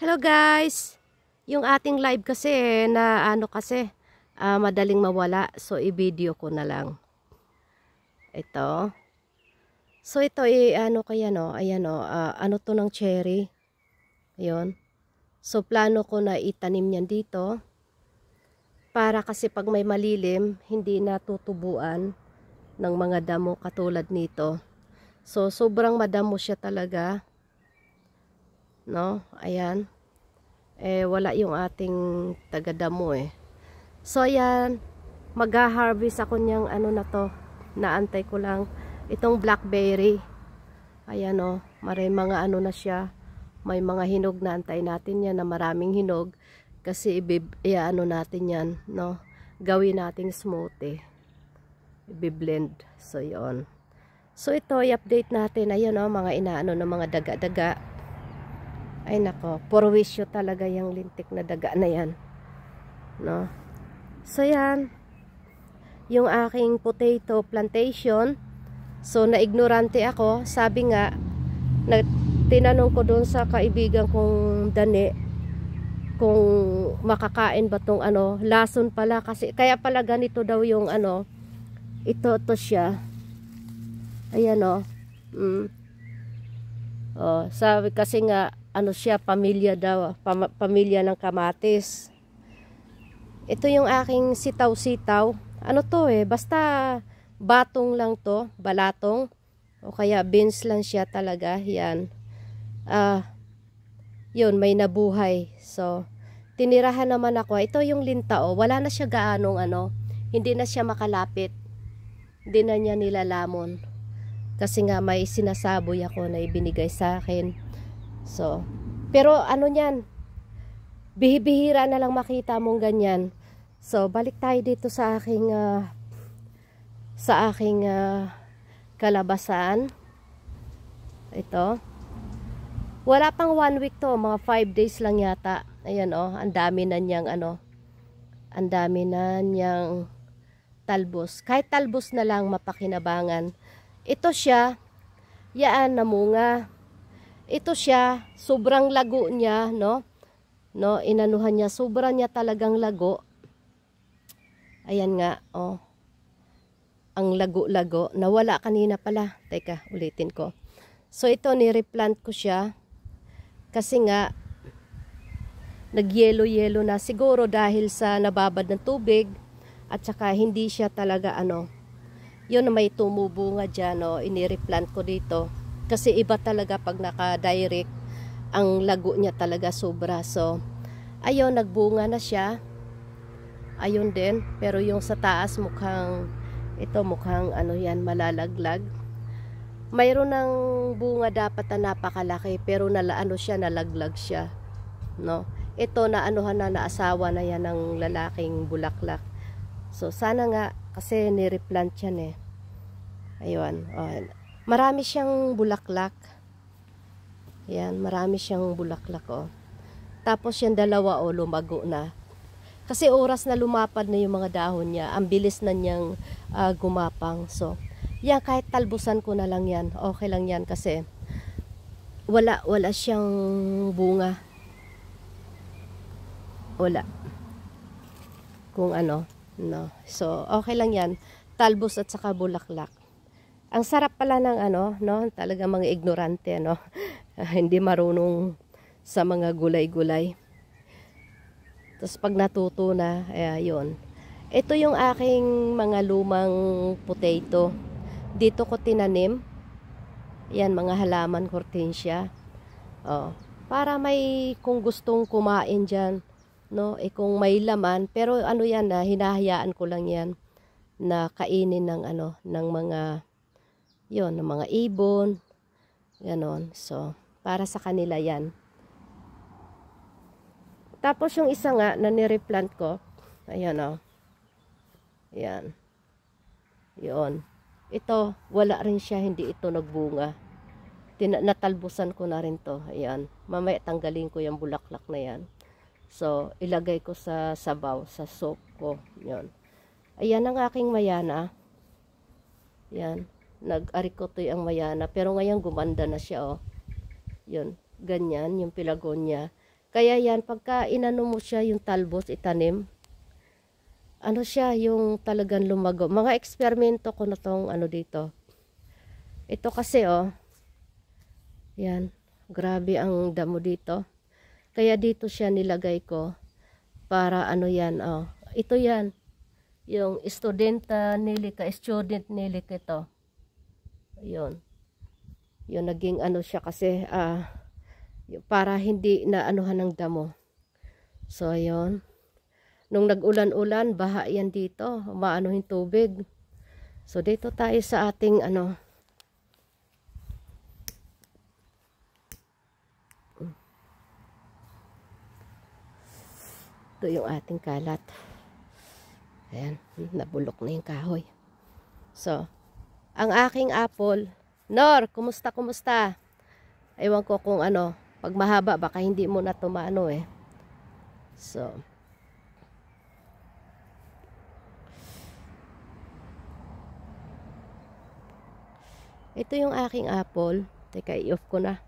Hello guys! Yung ating live kasi na madaling mawala. So i-video ko na lang. Ito. So ito ayan ano to ng cherry. Ayun. So plano ko na itanim yan dito. Para kasi pag may malilim, hindi natutubuan ng mga damo katulad nito. So sobrang madamo siya talaga. No? Ayan. Wala yung ating tagadamo eh. So ayan, mag-harvest ako niyang na to. Naantay ko lang itong blackberry. Ayan may mga na siya. May mga hinog na antay natin yan na maraming hinog kasi natin yan, no. Gawin nating smoothie. I-blend. So yon. So ito i-update natin. Ayun mga inaano ng mga daga-daga. Ay nako, porwisyo talaga yung lintik na daga na yan. No? So yan, yung aking potato plantation. So na-ignorante ako. Sabi nga, tinanong ko doon sa kaibigan kong Dani, kung makakain ba tong lason pala. Kasi, kaya pala ganito daw yung ito siya. Ayan sabi kasi nga, siya, pamilya daw, pamilya ng kamatis. Ito yung aking sitaw-sitaw. Ano to basta batong lang to, balatong. O kaya beans lang siya talaga, yan. Yun, may nabuhay. So, tinirahan naman ako. Ito yung linta wala na siya gaanong hindi na siya makalapit. Hindi na niya nilalamon. Kasi nga may sinasaboy ako na ibinigay sa akin. So, pero niyan, bihibihira na lang makita mong ganyan. So, balik tayo dito sa aking kalabasan. Ito. Wala pang 1 week to, mga 5 days lang yata. Ayan ang dami na niyang ang dami na niyang talbos. Kahit talbos na lang mapakinabangan. Ito siya, yaan namunga. Ito siya, sobrang lago niya, no? Inanuhan niya, sobrang niya talagang lago. Ayan nga, ang lago-lago. Nawala kanina pala. Teka, ulitin ko. So, ito, nireplant ko siya. Kasi nga, nag-yelo-yelo na. Siguro dahil sa nababad ng tubig. At saka, hindi siya talaga, yun, may tumubunga dyan, inireplant ko dito. Kasi iba talaga pag naka-direct, ang lago niya talaga sobra. So, ayun, nagbunga na siya. Ayun din. Pero yung sa taas mukhang, mukhang yan, malalaglag. Mayroon ng bunga dapat na napakalaki, pero nalaglag siya. No? Ito naasawa na yan ng lalaking bulaklak. So, sana nga, kasi nireplant yan Ayun. Marami siyang bulaklak. Yan, marami siyang bulaklak Tapos yung dalawa lumago na. Kasi oras na lumapad na yung mga dahon niya, ang bilis na niyang gumapang. So, yan, kahit talbusan ko na lang yan. Okay lang yan kasi wala siyang bunga. Wala. Kung no. So, okay lang yan. Talbos at saka bulaklak. Ang sarap pala ng talaga mga ignorante, hindi marunong sa mga gulay-gulay. Tapos pag natuto na, yun. Ito yung aking mga lumang potato. Dito ko tinanim. Yan, mga halaman hortensia. Para may, kung gustong kumain dyan, kung may laman. Pero yan hinahayaan ko lang yan na kainin ng ng mga ng mga ibon, ganon. So, para sa kanila yan. Tapos yung isa nga na nireplant ko, ayan Ayan. Yun. Ito, wala rin siya, hindi ito nagbunga. Natalbusan ko na rin to. Ayan. Mamaya tanggalin ko yung bulaklak na yan. So, ilagay ko sa sabaw, sa soup ko. Yun. Ayan ang aking mayana. Yan. Nag-arikotoy ang mayana. Pero ngayon gumanda na siya Yun. Ganyan yung pilagonia. Kaya yan, pagka inano mo siya yung talbos, itanim, ano siya, yung talagang lumago. Mga eksperimento ko na tong ano dito. Ito kasi oh, yan, grabe ang damo dito. Kaya dito siya nilagay ko para ano yan, oh. Ito yan, yung student nilica ito. Yun. Yun, naging ano siya kasi, para hindi na anuhan ng damo. So, ayun. Nung nag-ulan-ulan, baha yan dito. Maano yung tubig. So, dito tayo sa ating ano. Ito yung ating kalat. Ayan, nabulok na yung kahoy. So, ang aking apple. Nor, kumusta, kumusta? Ewan ko kung ano. Pag mahaba, baka hindi mo na tumano eh. So, ito yung aking apple. Teka, i-off ko na.